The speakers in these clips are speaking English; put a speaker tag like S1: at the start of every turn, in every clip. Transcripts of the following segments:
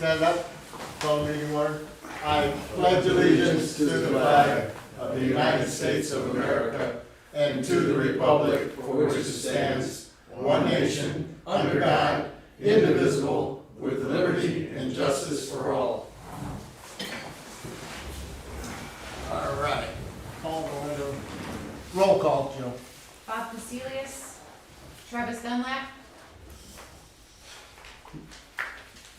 S1: stand up, call meeting order. I pledge allegiance to the flag of the United States of America and to the republic for which it stands, one nation, under God, indivisible, with liberty and justice for all. All right. Call to order. Roll call, Joe.
S2: Bob Vasilius, Travis Dunlap,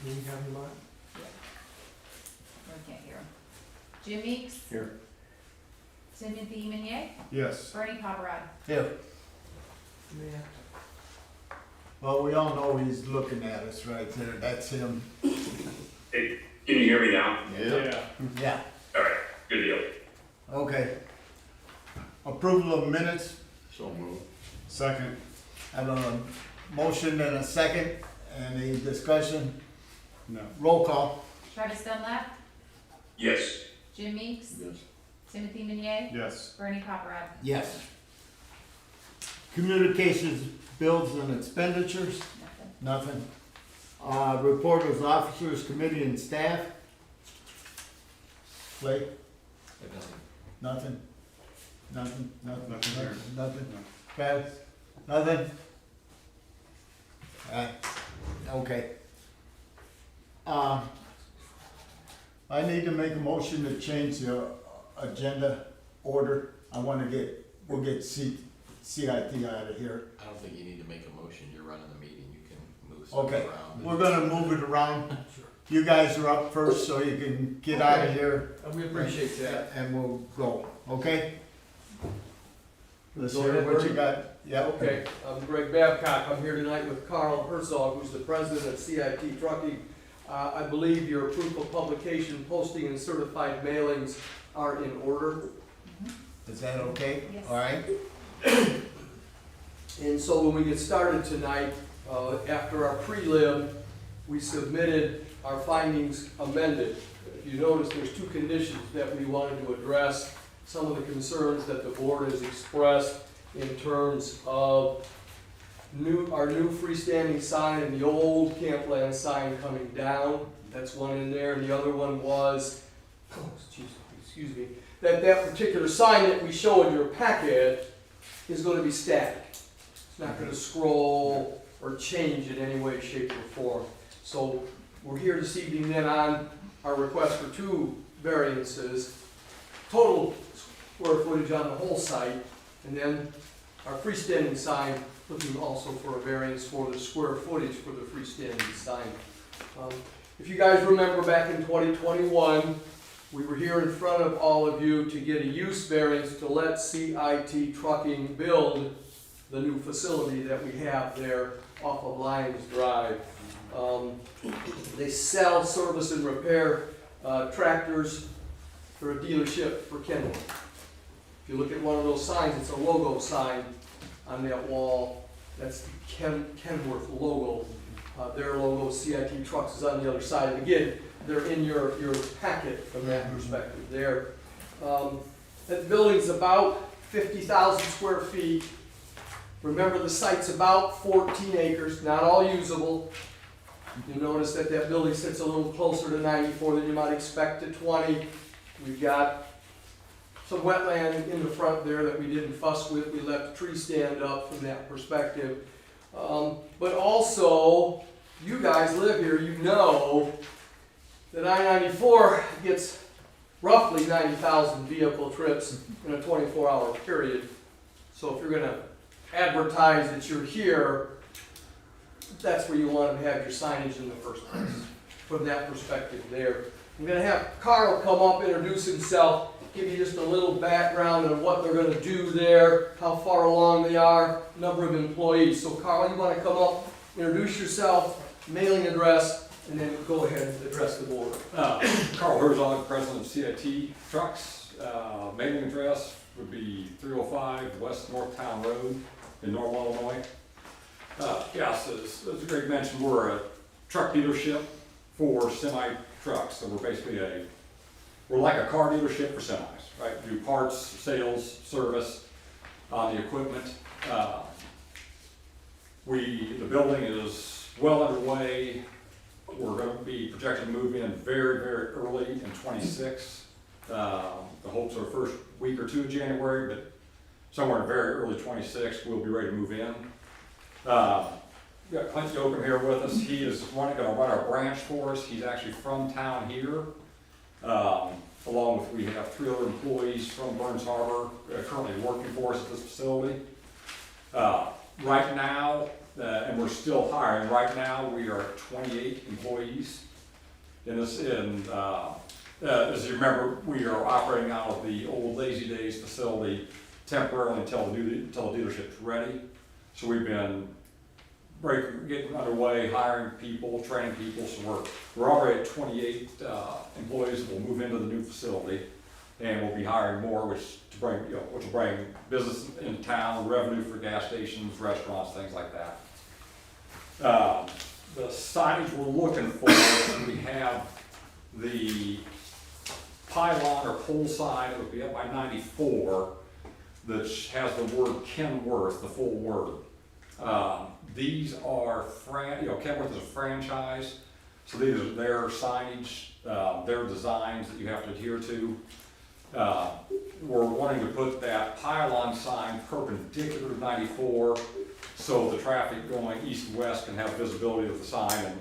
S1: You have your mind?
S2: I can't hear him. Jim Meeks.
S1: Here.
S2: Timothy Meunier,
S1: Yes.
S2: Bernie Paparad.
S1: Here. Well, we all know he's looking at us right there. That's him.
S3: Hey, can you hear me now?
S1: Yeah.
S3: All right, good deal.
S1: Okay. Approval of minutes.
S3: So moved.
S1: Second. Have a motion and a second. Any discussion? No. Roll call.
S2: Travis Dunlap,
S3: Yes.
S2: Jim Meeks,
S3: Yes.
S2: Timothy Meunier,
S1: Yes.
S2: Bernie Paparad.
S1: Yes. Communications, bills and expenditures.
S2: Nothing.
S1: Nothing. Reporters, officers, committee and staff. Blake? Nothing. Nothing, nothing, nothing. Travis? Nothing? Okay. I need to make a motion to change the agenda order. We'll get CIT out of here.
S4: I don't think you need to make a motion, you're running the meeting, you can move stuff
S1: Okay,
S4: around.
S1: we're gonna move it around. You guys are up first, so you can get out of here.
S5: We appreciate that.
S1: And we'll go, okay? Let's
S5: Go
S1: hear
S5: ahead,
S1: what you
S5: Bernie.
S1: got. Yep.
S5: Okay, I'm Greg Babcock. I'm here tonight with Carl Herzog, who's the president of CIT Trucking. I believe your proof of publication, posting, and certified mailings are in order.
S1: Is that okay?
S2: Yes.
S1: All right?
S5: And so when we get started tonight, after our prelim, we submitted our findings amended. If you notice, there's two conditions that we wanted to address. Some of the concerns that the board has expressed in terms of our new freestanding sign and the old Campland sign coming down. That's one in there. And the other one was, excuse me, that particular sign that we show in your packet is going to be static. It's not going to scroll or change in any way, shape, or form. So we're here this evening then on our request for two variances. Total square footage on the whole site, and then our freestanding sign, looking also for a variance for the square footage for the freestanding sign. If you guys remember back in 2021, we were here in front of all of you to get a use variance to let CIT Trucking build the new facility that we have there off of Lions Drive. They sell, service, and repair tractors for a dealership for Kenworth. If you look at one of those signs, it's a logo sign on that wall. That's the Kenworth logo. Their logo, CIT Trucks, is on the other side. And again, they're in your packet from that perspective there. That building's about 50,000 square feet. Remember, the site's about 14 acres, not all usable. You'll notice that that building sits a little closer to 94 than you might expect to 20. We've got some wetland in the front there that we didn't fuss with. We left the tree stand up from that perspective. But also, you guys live here, you know that I-94 gets roughly 90,000 vehicle trips in a 24-hour period. So if you're going to advertise that you're here, that's where you want to have your signage in the first place, from that perspective there. I'm going to have Carl come up, introduce himself, give you just a little background on what they're going to do there, how far along they are, number of employees. So Carl, you want to come up, introduce yourself, mailing address, and then go ahead and address the board.
S6: Carl Herzog, president of CIT Trucks. Mailing address would be 305 West North Town Road in Normal, Illinois. Yes, as Greg mentioned, we're a truck dealership for semi-trucks. So we're basically we're like a car dealership for semis, right? We do parts, sales, service on the equipment. The building is well underway. we're gonna be projected to move in very, very early in '26. The hopes are first week or two of January, but somewhere in very early '26, we'll be ready to move in. We got Clint Yoakum here with us. He is gonna run our branch for us. He's actually from town here. Along with, we have 3 other employees from Burns Harbor currently working for us at this facility. Right now, and we're still hiring, right now we are at 28 employees. In this, as you remember, we are operating out of the old Lazy Days facility temporarily until the dealership's ready. So we've been getting underway, hiring people, training people, so we're already at 28 employees that will move into the new facility, and we'll be hiring more, which will bring business in town, revenue for gas stations, restaurants, things like that. The signage we're looking for, we have the pylon or pole sign that would be up by 94 that has the word Kenworth, the full word. These are, Kenworth is a franchise, so these are their signage, their designs that you have to adhere to. We're wanting to put that pylon sign perpendicular to 94, so the traffic going east and west can have visibility of the sign and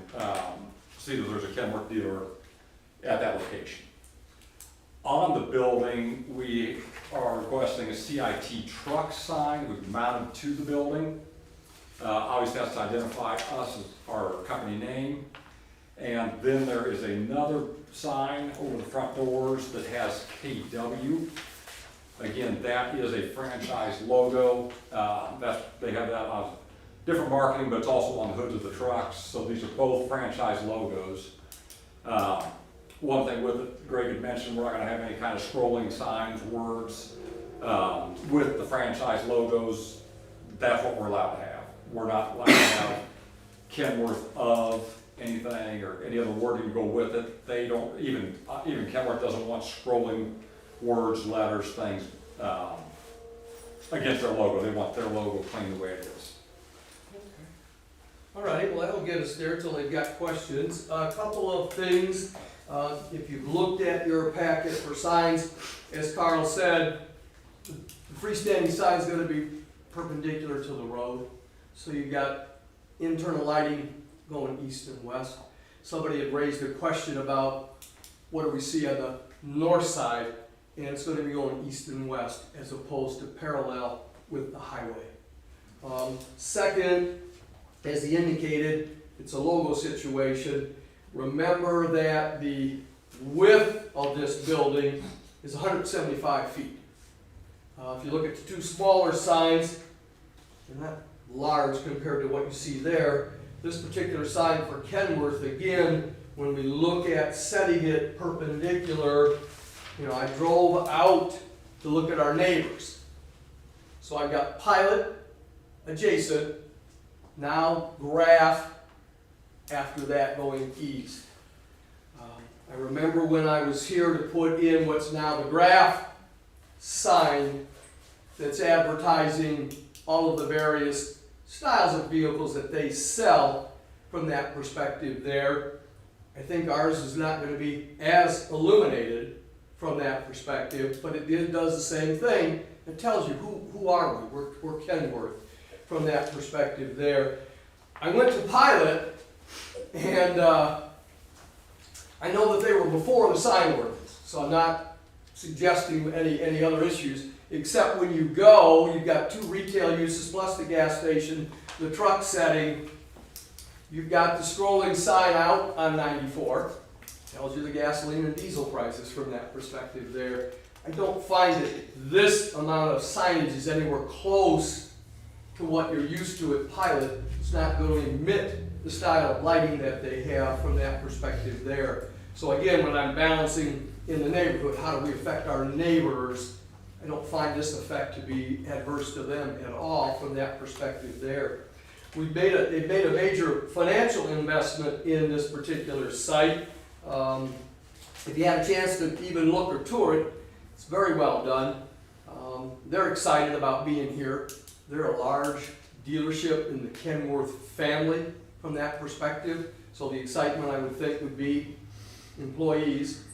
S6: see that there's a Kenworth dealer at that location. On the building, we are requesting a CIT truck sign to be mounted to the building. Obviously that's to identify us as our company name. And then there is another sign over the front doors that has KW. Again, that is a franchise logo. They have that on different marketing, but it's also on the hoods of the trucks. So these are both franchise logos. One thing with it, Greg had mentioned, we're not going to have any kind of scrolling signs, words. With the franchise logos, that's what we're allowed to have. We're not allowed to have Kenworth of anything or any other wording to go with it. They don't, even Kenworth doesn't want scrolling words, letters, things against their logo. They want their logo clean the way it is.
S5: All right, well, that'll get us there till they've got questions. A couple of things, if you've looked at your packet for signs, as Carl said, the freestanding sign is gonna be perpendicular to the road. So you've got internal lighting going east and west. Somebody had raised a question about what do we see on the north side, and it's gonna be going east and west as opposed to parallel with the highway. Second, as he indicated, it's a logo situation. Remember that the width of this building is 175 feet. If you look at the 2 smaller signs, they're not large compared to what you see there. This particular sign for Kenworth, again, when we look at setting it perpendicular, I drove out to look at our neighbors. So I've got Pilot adjacent, now Graph after that going east. I remember when I was here to put in what's now the Graph sign that's advertising all of the various styles of vehicles that they sell from that perspective there. I think ours is not going to be as illuminated from that perspective, but it does the same thing. It tells you who are we? We're Kenworth from that perspective there. I went to Pilot, and I know that they were before the sign ordinance, so I'm not suggesting any other issues. Except when you go, you've got 2 retail uses plus the gas station, the truck setting. You've got the scrolling sign out on 94. Tells you the gasoline and diesel prices from that perspective there. I don't find that this amount of signage is anywhere close to what you're used to at Pilot. It's not going to emit the style of lighting that they have from that perspective there. So again, when I'm balancing in the neighborhood, how do we affect our neighbors? I don't find this effect to be adverse to them at all from that perspective there. They've made a major financial investment in this particular site. If you had a chance to even look or tour it, it's very well done. They're excited about being here. They're a large dealership in the Kenworth family. from that perspective. So the excitement, I would think, would be employees.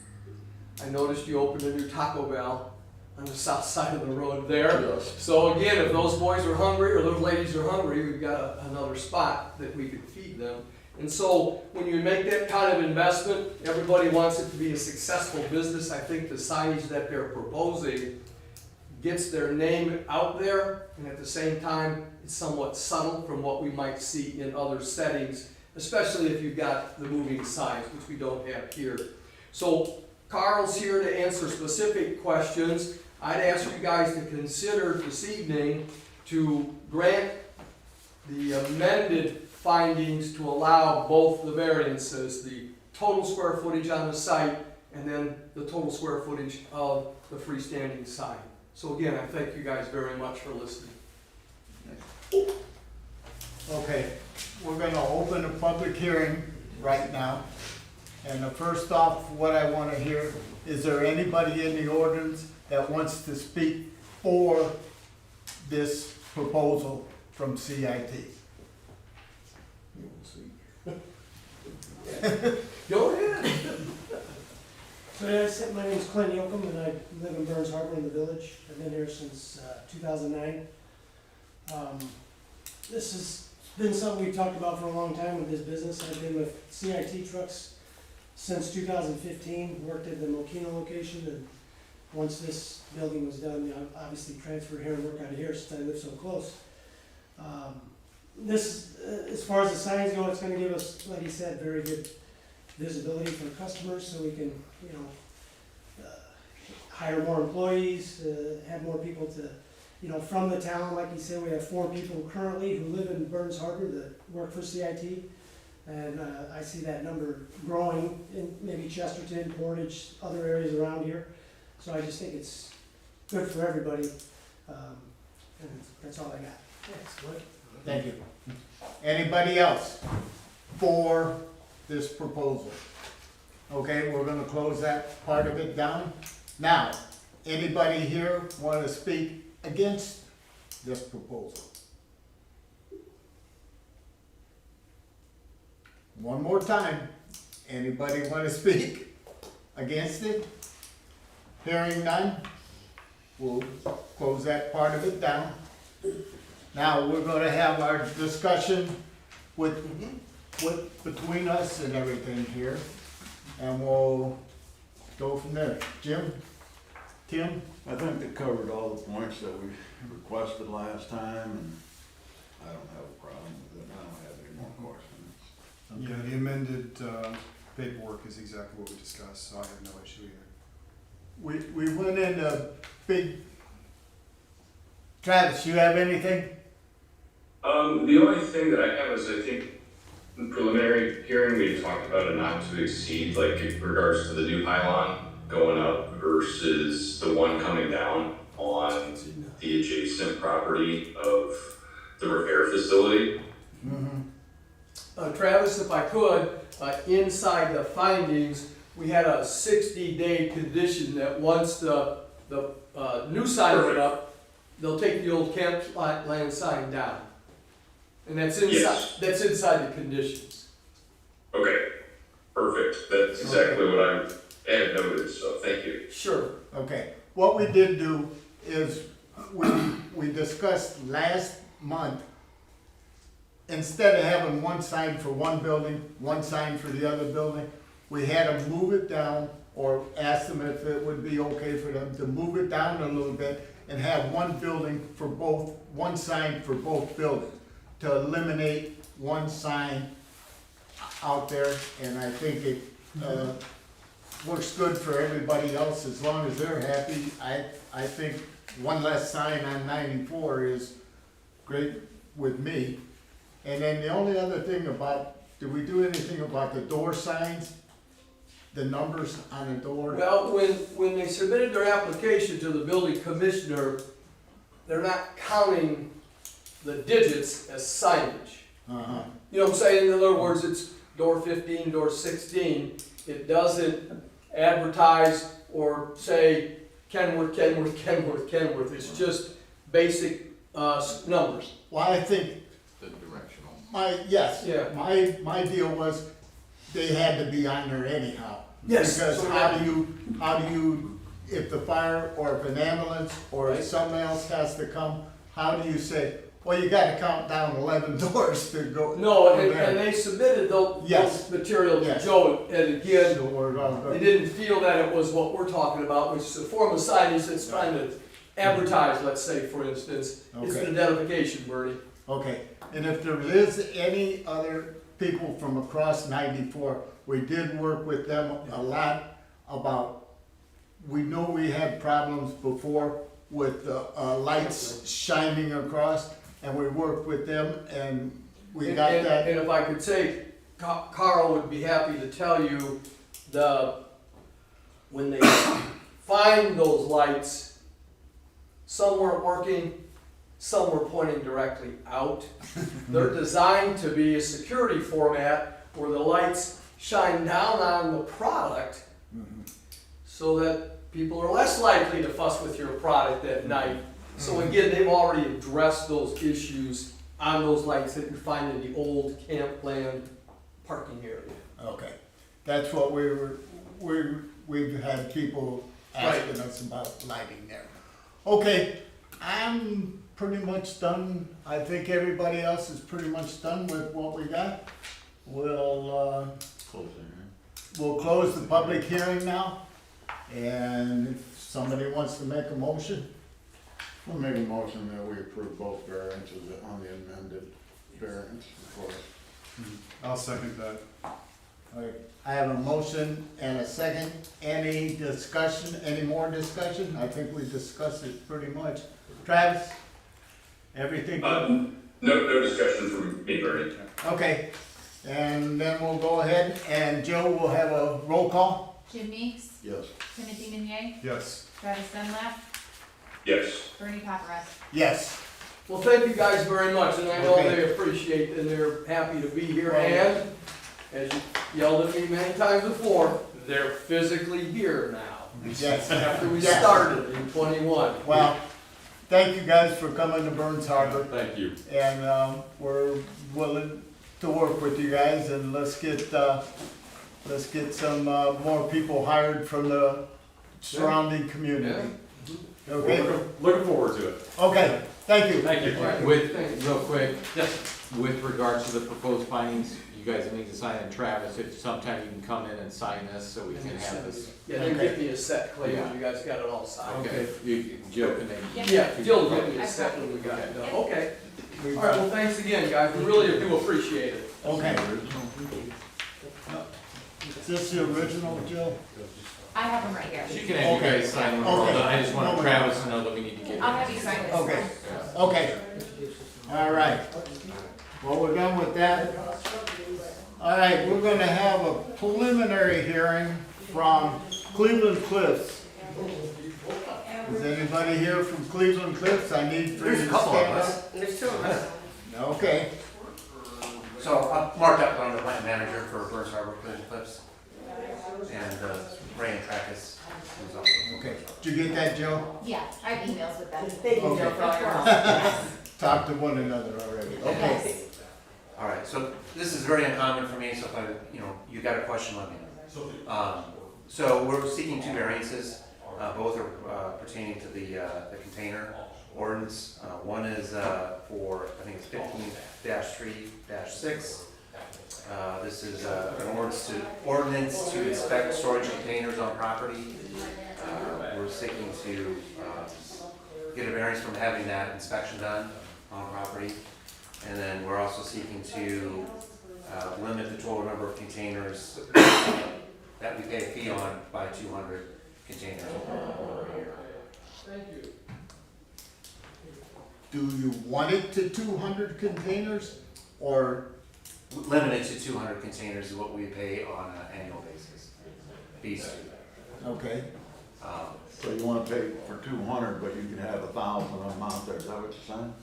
S5: I noticed you opened a new Taco Bell on the south side of the road there.
S1: Yes.
S5: So again, if those boys are hungry or those ladies are hungry, we've got another spot that we could feed them. And so when you make that kind of investment, everybody wants it to be a successful business. I think the signage that they're proposing gets their name out there, and at the same time, it's somewhat subtle from what we might see in other settings, especially if you've got the moving signs, which we don't have here. So Carl's here to answer specific questions. I'd ask you guys to consider this evening to grant the amended findings to allow both the variances, the total square footage on the site and then the total square footage of the freestanding sign. So again, I thank you guys very much for listening.
S1: Okay, we're gonna open a public hearing right now. And first off, what I wanna hear, is there anybody in the audience that wants to speak for this proposal from CIT?
S5: Go ahead.
S7: So as I said, my name's Clint Yoakum, and I live in Burns Harbor in the village. I've been here since 2009. This has been something we've talked about for a long time with this business. I've been with CIT Trucks since 2015, worked at the Mokina location, and once this building was done, I obviously transferred here and worked out of here since I live so close. This, as far as the signs go, it's gonna give us, like he said, very good visibility for customers, so we can, you know, hire more employees, have more people to, you know, from the town. Like you said, we have 4 people currently who live in Burns Harbor that work for CIT. And I see that number growing in maybe Chesterton, Portage, other areas around here. So I just think it's good for everybody. And that's all I got. Thanks.
S1: Thank you. Anybody else for this proposal? Okay, we're gonna close that part of it down. Now, anybody here want to speak against this proposal? One more time, anybody want to speak against it? Hearing none, we'll close that part of it down. Now, we're gonna have our discussion between us and everything here, and we'll go from there. Jim? Tim?
S8: I think they covered all the points that we requested last time, and I don't have a problem with it. I don't have any more questions.
S9: Yeah, the amended paperwork is exactly what we discussed, so I have no issue either.
S1: We went in a big, Travis, you have anything?
S3: The only thing that I have is, I think, in the preliminary hearing, we talked about a not to exceed, like in regards to the new pylon going up versus the one coming down on the adjacent property of the repair facility.
S5: Travis, if I could, inside the findings, we had a 60-day condition that once the new sign went up, they'll take the old campland sign down. And that's inside,
S3: Yes.
S5: that's inside the conditions.
S3: Okay, perfect. That's exactly what I had noted, so thank you.
S5: Sure.
S1: Okay, what we did do is, we discussed last month, instead of having one sign for one building, one sign for the other building, we had them move it down, or ask them if it would be okay for them to move it down a little bit and have one building for both, one sign for both buildings, to eliminate one sign out there, and I think it, works good for everybody else as long as they're happy. I think one less sign on 94 is great with me. And then the only other thing about, did we do anything about the door signs? The numbers on the door?
S5: Well, when they submitted their application to the building commissioner, they're not counting the digits as signage.
S1: Uh-huh.
S5: You know what I'm saying? In other words, it's door 15, door 16. It doesn't advertise or say Kenworth, Kenworth, Kenworth, Kenworth. It's just basic numbers.
S1: Well, I think,
S4: The directional.
S1: yes,
S5: Yeah.
S1: my deal was they had to be on there anyhow.
S5: Yes,
S1: Because
S5: so
S1: how do you, if the fire or if an ambulance or if
S5: Right.
S1: someone else has to come, how do you say, well, you gotta count down 11 doors to go?
S5: No,
S1: go
S5: and
S1: there.
S5: they submitted those
S1: Yes.
S5: material to
S1: Yes.
S5: Joe, and again,
S1: So we're all
S5: they
S1: good.
S5: didn't feel that it was what we're talking about, which is a form of signage that's trying to advertise, let's say, for instance. It's
S1: Okay.
S5: an identification, Bernie.
S1: Okay, and if there is any other people from across 94, we did work with them a lot about, we know we had problems before with the lights shining across, and we worked with them, and we got
S5: And-
S1: that.
S5: And if I could say, Carl would be happy to tell you, when they find those lights, some weren't working, some were pointing directly out. They're designed to be a security format where the lights shine down on the product so that people are less likely to fuss with your product at night. So again, they've already addressed those issues on those lights that you find in the old campland parking area.
S1: Okay, that's what we've had people asking us about lighting there. Okay, I'm pretty much done. I think everybody else is pretty much done with what we got. We'll close the public hearing now. And if somebody wants to make a motion,
S8: We'll make a motion that we approve both variances on the amended variance request.
S9: I'll second that.
S1: all right, I have a motion and a second. Any discussion, any more discussion? I think we discussed it pretty much. Travis? Everything good?
S3: No discussion from me, Bernie.
S1: Okay, and then we'll go ahead and Joe will have a roll call.
S2: Jim Meeks,
S8: Yes.
S2: Timothy Meunier,
S9: Yes.
S2: Travis Dunlap,
S3: Yes.
S2: Bernie Paparad.
S1: Yes.
S5: Well, thank you guys very much, and I know
S1: Okay.
S5: they appreciate and they're happy to be here,
S1: Well-
S5: and as you yelled at me many times before, they're physically here now,
S1: Yes.
S5: after we
S1: Yes.
S5: started in 21.
S1: Well, thank you guys for coming to Burns Harbor,
S6: Thank you.
S1: and we're willing to work with you guys, and let's get some more people hired from the surrounding community. Okay?
S6: Looking forward to it.
S1: Okay, thank you.
S6: Thank you.
S4: With,
S5: Thanks.
S4: real quick,
S6: Yes.
S4: with regards to the proposed findings, you guys need to sign it, Travis, if sometime you can come in and sign this, so we can have this.
S5: Yeah, they
S1: Okay.
S5: give me a set, Clay, when you guys got it all signed.
S4: Okay, Joe can then.
S5: Yeah, Jill give me a set when we got it done, okay. All right, well, thanks again, guys, we really do appreciate it.
S1: Okay. Is this the original, Jill?
S2: I have them right here.
S4: She can have you
S1: Okay.
S4: guys sign when we're all
S1: Okay.
S4: done, I just want
S1: Okay.
S4: Travis to know that we need to get.
S2: I'll have you sign this.
S1: Okay, okay. All right. Well, we're done with that. All right, we're gonna have a preliminary hearing from Cleveland Cliffs. Is anybody here from Cleveland Cliffs? I need for you to stand up.
S10: There's two of us.
S1: Okay,
S10: So I'm Mark Epler, I'm the plant manager for Burns Harbor Cleveland Cliffs. And Ray and Trackus is also.
S1: okay. Did you get that, Joe?
S2: Yeah, I have emails with them.
S10: Thank you, Joe, for all your help.
S2: Yes.
S1: Talk to one another already. Okay.
S2: Yes.
S10: All right, so this is very uncommon for me, so if you got a question, let me know. So we're seeking two variances, both are pertaining to the container ordinance. One is for, I think it's 15-3-6. This is an ordinance to inspect storage containers on property. We're seeking to get a variance from having that inspection done on property. And then we're also seeking to limit the total number of containers that we pay a fee on by 200 containers over a year.
S5: Thank you.
S1: Do you want it to 200 containers or,
S10: Limited to 200 containers is what we pay on an annual basis. Fees.
S1: okay,
S8: So you wanna pay for 200, but you can have 1,000 of them out there, is that what you're saying?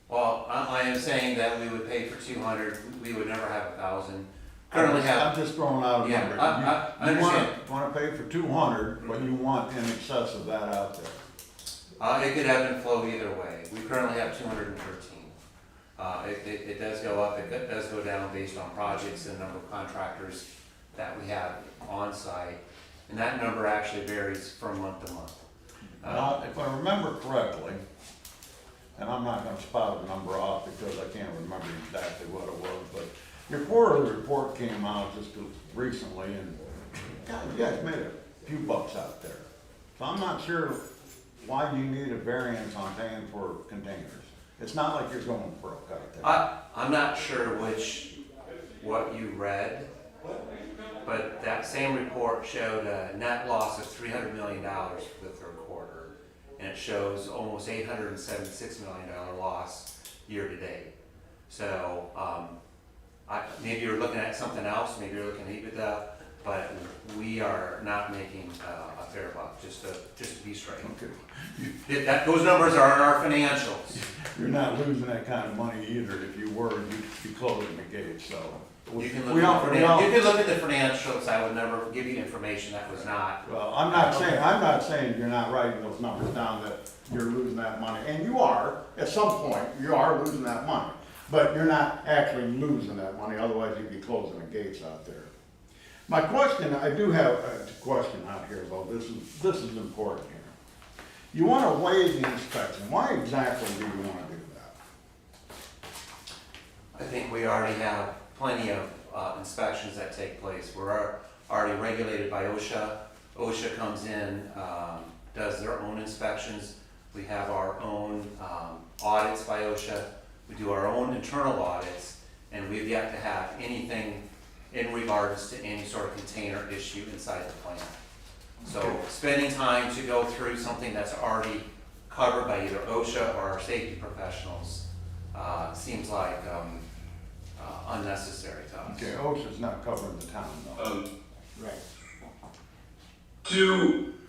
S10: Well, I am saying that we would pay for 200, we would never have 1,000. Currently have,
S8: I'm just throwing out a
S10: Yeah,
S8: number.
S10: I
S8: You
S10: understand.
S8: wanna pay for 200, but you want in excess of that out there.
S10: it could ebb and flow either way. We currently have 213. It does go up, it does go down based on projects and number of contractors that we have on site. And that number actually varies from month to month.
S8: Now, if I remember correctly, and I'm not gonna spout a number off because I can't remember exactly what it was, but your quarterly report came out just recently, and God, you guys made a few bucks out there. So I'm not sure why you need a variance on paying for containers. It's not like you're going broke out there.
S10: I'm not sure what you read, but that same report showed a net loss of $300 million for the third quarter, and it shows almost $876 million loss year to date. So maybe you're looking at something else, maybe you're looking at EBITDA, but we are not making a fair buck, just to be straight.
S8: Okay.
S10: Those numbers are in our financials.
S8: You're not losing that kind of money either. If you were, you'd be closing the gate, so.
S10: You can
S8: We don't-
S10: look at the financials. I would never give you information that was not.
S8: Well, I'm not saying you're not writing those numbers down, that you're losing that money, and you are, at some point, you are losing that money. But you're not actually losing that money, otherwise you'd be closing the gates out there. My question, I do have a question out here, though, this is important here. You wanna waive the inspection, why exactly do you wanna do that?
S10: I think we already have plenty of inspections that take place. We're already regulated by OSHA. OSHA comes in, does their own inspections. We have our own audits by OSHA. We do our own internal audits, and we've yet to have anything in regards to any sort of container issue inside the plant. So spending time to go through something that's already covered by either OSHA or our safety professionals seems like unnecessary to us.
S8: Okay, OSHA's not covering the town, though.
S7: Right.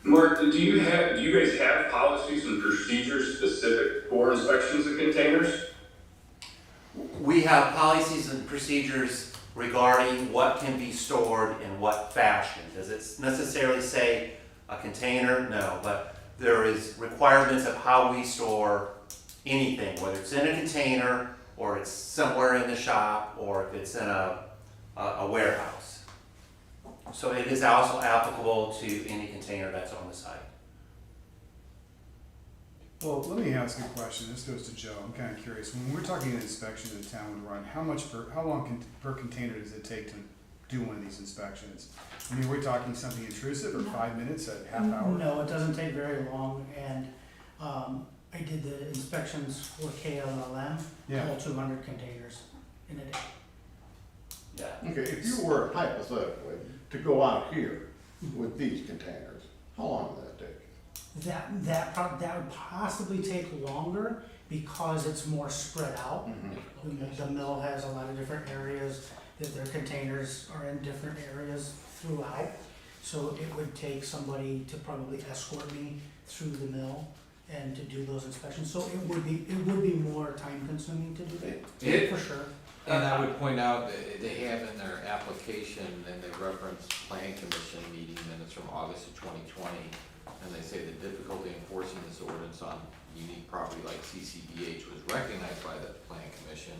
S3: Mark, do you guys have policies and procedures specific for inspections of containers?
S10: We have policies and procedures regarding what can be stored in what fashion. Does it necessarily say a container? No, but there is requirements of how we store anything, whether it's in a container or it's somewhere in the shop or if it's in a warehouse. So it is also applicable to any container that's on the site.
S9: Well, let me ask a question. This goes to Joe. I'm kind of curious. When we're talking an inspection that the town would run, how long per container does it take to do one of these inspections? I mean, we're talking something intrusive, or 5 minutes, a half hour?
S7: No, it doesn't take very long, and I did the inspections for KLLM,
S9: Yeah.
S7: all 200 containers in a day.
S10: Yeah.
S8: Okay, if you were hypothetically to go out here with these containers, how long would that take?
S7: That would possibly take longer because it's more spread out. The mill has a lot of different areas, that their containers are in different areas throughout. So it would take somebody to probably escort me through the mill and to do those inspections. So it would be more time consuming to do that, for sure.
S4: And I would point out, they have in their application, and they reference Plan Commission meeting minutes from August of 2020, and they say the difficulty enforcing this ordinance on unique property like CCDH was recognized by the Plan Commission.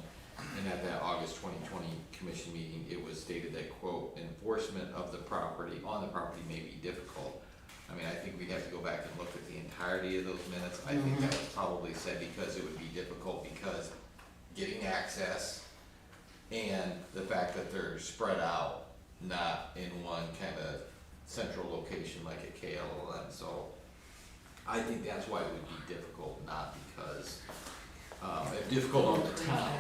S4: And at that August 2020 commission meeting, it was stated that, quote, enforcement of the property, on the property may be difficult. I mean, I think we'd have to go back and look at the entirety of those minutes. I think that was probably said because it would be difficult because getting access and the fact that they're spread out, not in one kind of central location like a KLLM. So I think that's why it would be difficult, not because, difficult on the town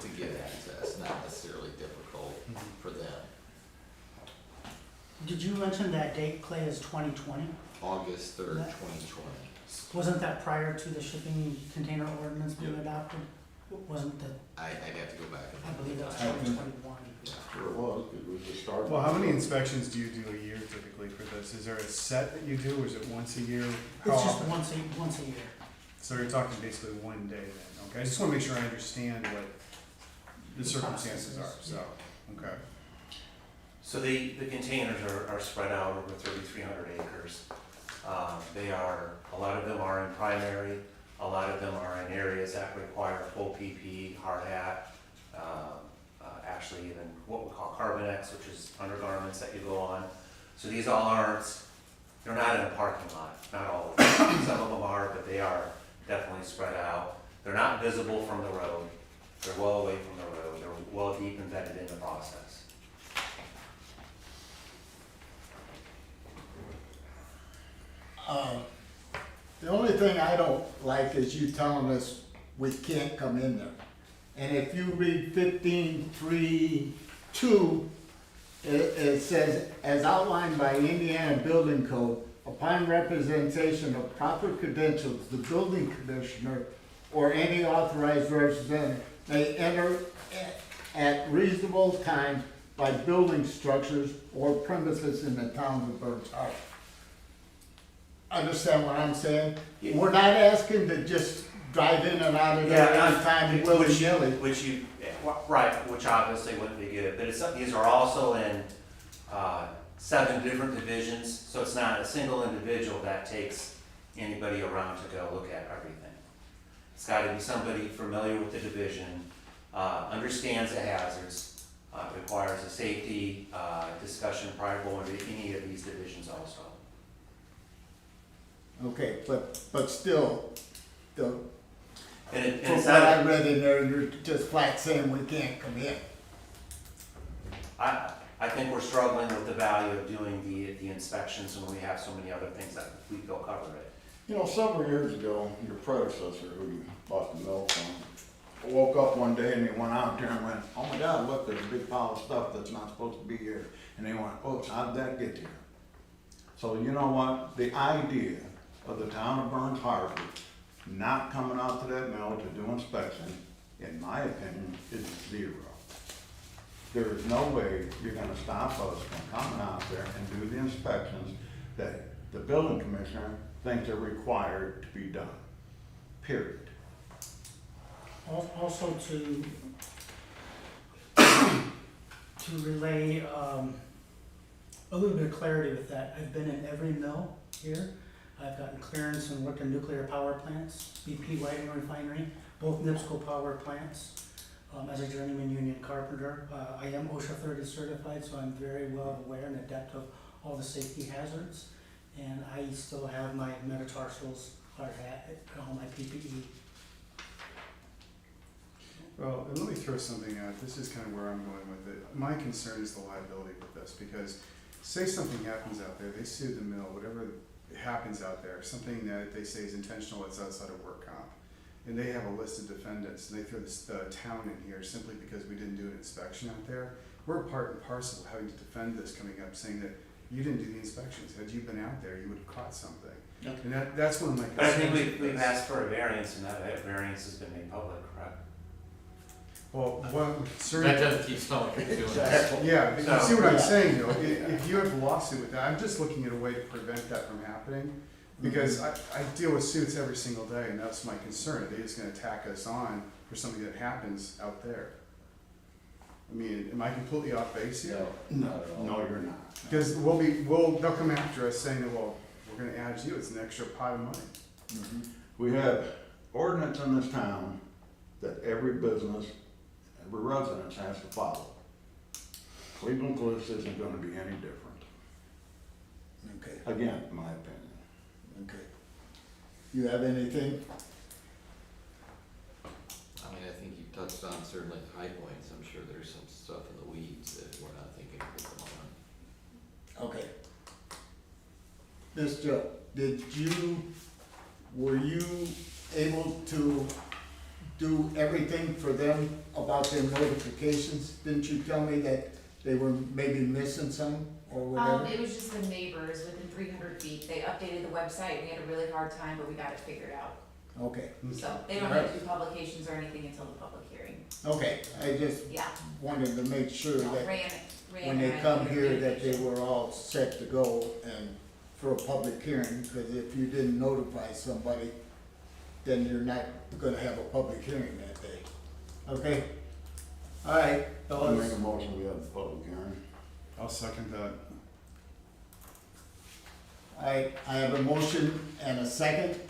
S4: to get access, not necessarily difficult for them.
S7: Did you mention that date, Clay, is 2020?
S4: August 3rd,
S7: That-
S4: 2020.
S7: Wasn't that prior to the shipping container ordinance being adopted? Wasn't that,
S4: I'd have to go back and.
S7: I believe that was
S8: I think-
S7: 2021.
S8: Sure it was, it was the start.
S9: Well, how many inspections do you do a year typically for this? Is there a set that you do, or is it once a year? How
S7: It's just
S9: often?
S7: once a year.
S9: So you're talking basically one day then, okay? I just wanna make sure I understand what the circumstances are, so, okay.
S10: So the containers are spread out over 3,300 acres. A lot of them are in primary, A lot of them are in areas that require full PPE, hard hat, actually even what we call Carbonex, which is undergarments that you go on. So these all aren't, they're not in a parking lot, not all of them. Some of them are, but they are definitely spread out. They're not visible from the road. They're well away from the road. They're well deep embedded in the process.
S1: The only thing I don't like is you telling us we can't come in there. And if you read 15.3.2, it says, as outlined by Indiana Building Code, upon representation of proper credentials, the building commissioner or any authorized representative may enter at reasonable time by building structures or premises in the town of Burns Harbor. Understand what I'm saying? We're not asking to just drive in and out of there anytime willy-nilly.
S10: Right, which obviously wouldn't be good, but these are also in 7 different divisions, so it's not a single individual that takes anybody around to go look at everything. It's gotta be somebody familiar with the division, understands the hazards, requires a safety discussion prior to going to any of these divisions also.
S1: Okay, but still,
S10: And
S1: from
S10: it's
S1: what I
S10: not,
S1: read in there, you're just flat saying we can't come in.
S10: I think we're struggling with the value of doing the inspections when we have so many other things that we feel cover it.
S8: You know, several years ago, your predecessor, who you bought the milk from, woke up one day and he went out there and went, oh my God, look, there's a big pile of stuff that's not supposed to be here. And they went, oops, how'd that get here? So you know what? The idea of the town of Burns Harbor not coming out to that mill to do inspection, in my opinion, is zero. There is no way you're gonna stop us from coming out there and do the inspections that the building commissioner thinks are required to be done, period.
S7: Also to relay, a little bit of clarity with that, I've been in every mill here. I've gotten clearance and worked in nuclear power plants, BP Whiting Refinery, both NIPSCO power plants. As a journeyman union carpenter, I am OSHA 30 certified, so I'm very well aware and adept of all the safety hazards. And I still have my metatarsals, hard hat, and all my PPE.
S9: Well, and let me throw something out. This is kind of where I'm going with it. My concern is the liability with this, because say something happens out there, they sue the mill, whatever happens out there, something that they say is intentional, it's outside of work comp. And they have a list of defendants, and they throw this town in here simply because we didn't do an inspection out there. We're part and parcel of having to defend this coming up, saying that you didn't do the inspections. Had you been out there, you would have caught something.
S1: Yep.
S9: And that's one of my
S10: But I
S9: concerns.
S10: think we've asked for a variance, and that variance has been made public, correct?
S9: Well, what concern?
S4: That doesn't keep someone from doing that.
S9: Yeah, but you
S10: So-
S9: see what I'm
S1: Yeah.
S9: saying though, if you have a lawsuit with that, I'm just looking at a way to prevent that from happening. Because I deal with suits every single day, and that's my concern, are they just gonna tack us on for something that happens out there? I mean, am I completely off base here?
S8: No, you're not.
S9: Because they'll come after us saying that, well, we're gonna add you, it's an extra pot of money.
S8: We have ordinance in this town that every business, every residence has to follow. Cleveland Cliffs isn't gonna be any different,
S1: Okay,
S8: again, in my opinion.
S1: okay. You have anything?
S4: I mean, I think you touched on certainly the high points. I'm sure there's some stuff in the weeds that we're not thinking of at the moment.
S1: Okay. Ms. Joe, were you able to do everything for them about their notifications? Didn't you tell me that they were maybe missing some or whatever?
S2: It was just the neighbors within 300 feet. They updated the website. We had a really hard time, but we got it figured out.
S1: Okay,
S2: So they don't have to do publications or anything until the public hearing.
S1: okay, I just
S2: Yeah.
S1: wanted to make sure
S2: No,
S1: that
S2: Ran
S1: when they
S2: ran
S1: come
S2: the
S1: here, that they
S2: communication.
S1: were all set to go and for a public hearing, because if you didn't notify somebody, then you're not gonna have a public hearing that day. Okay? All right,
S8: I'll make
S1: fellas.
S8: a motion, we have the public hearing.
S9: I'll second that.
S1: I have a motion and a second.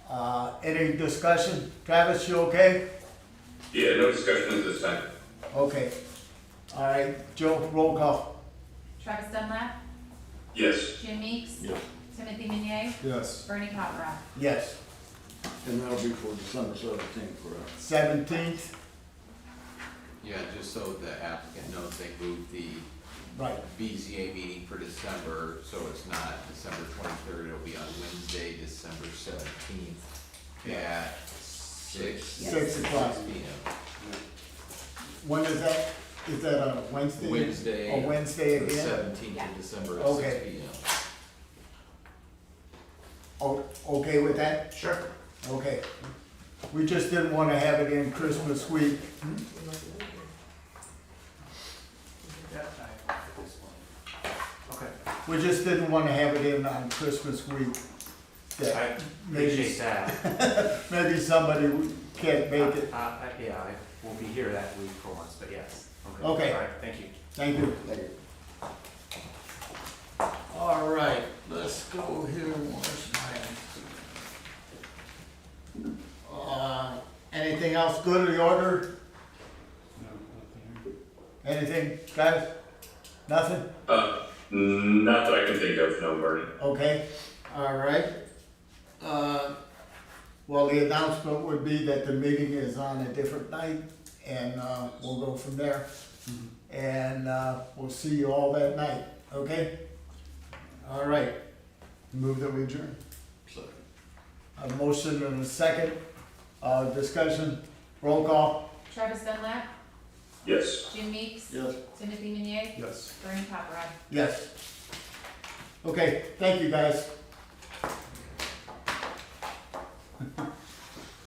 S1: Any discussion? Travis, you okay?
S3: Yeah, no discussion at this time.
S1: Okay. All right, Joe, roll call.
S2: Travis Dunlap,
S3: Yes.
S2: Jim Meeks,
S8: Yes.
S2: Timothy Meunier,
S9: Yes.
S2: Bernie Cottrell.
S1: Yes.
S8: And that'll be for December 17th, correct?
S1: 17th,
S4: Yeah, just so the applicant knows, they moved the
S1: right.
S4: BZA meeting for December, so it's not December 23rd, it'll be on Wednesday, December 17th at 6
S1: 6 o'clock.
S4: p.m.
S1: When is that? Is that on a Wednesday?
S4: Wednesday.
S1: A Wednesday
S4: The
S1: again?
S4: 17th of December at
S1: Okay.
S4: 6 p.m.
S1: Oh, okay with that?
S10: Sure.
S1: Okay. We just didn't want to have it in Christmas week.
S10: Okay.
S1: We just didn't want to have it in on Christmas week. That
S10: I
S1: maybe,
S10: appreciate that.
S1: maybe somebody can't make it.
S10: Yeah, I won't be here that week for once, but yes.
S1: Okay.
S10: All right, thank you.
S1: Thank you. All right, let's go here. Where's mine? Anything else good in the order? Anything, guys? Nothing?
S3: Not that I can think of, no, Bernie.
S1: Okay, all right. Well, the announcement would be that the meeting is on a different night, and, we'll go from there. And, we'll see you all that night, okay? All right,
S9: Move that we adjourn.
S1: a motion and a second, discussion, roll call.
S2: Travis Dunlap,
S3: Yes.
S2: Jim Meeks,
S8: Yes.
S2: Timothy Meunier,
S9: Yes.
S2: Bernie Cottrell.
S1: Yes. Okay, thank you, guys.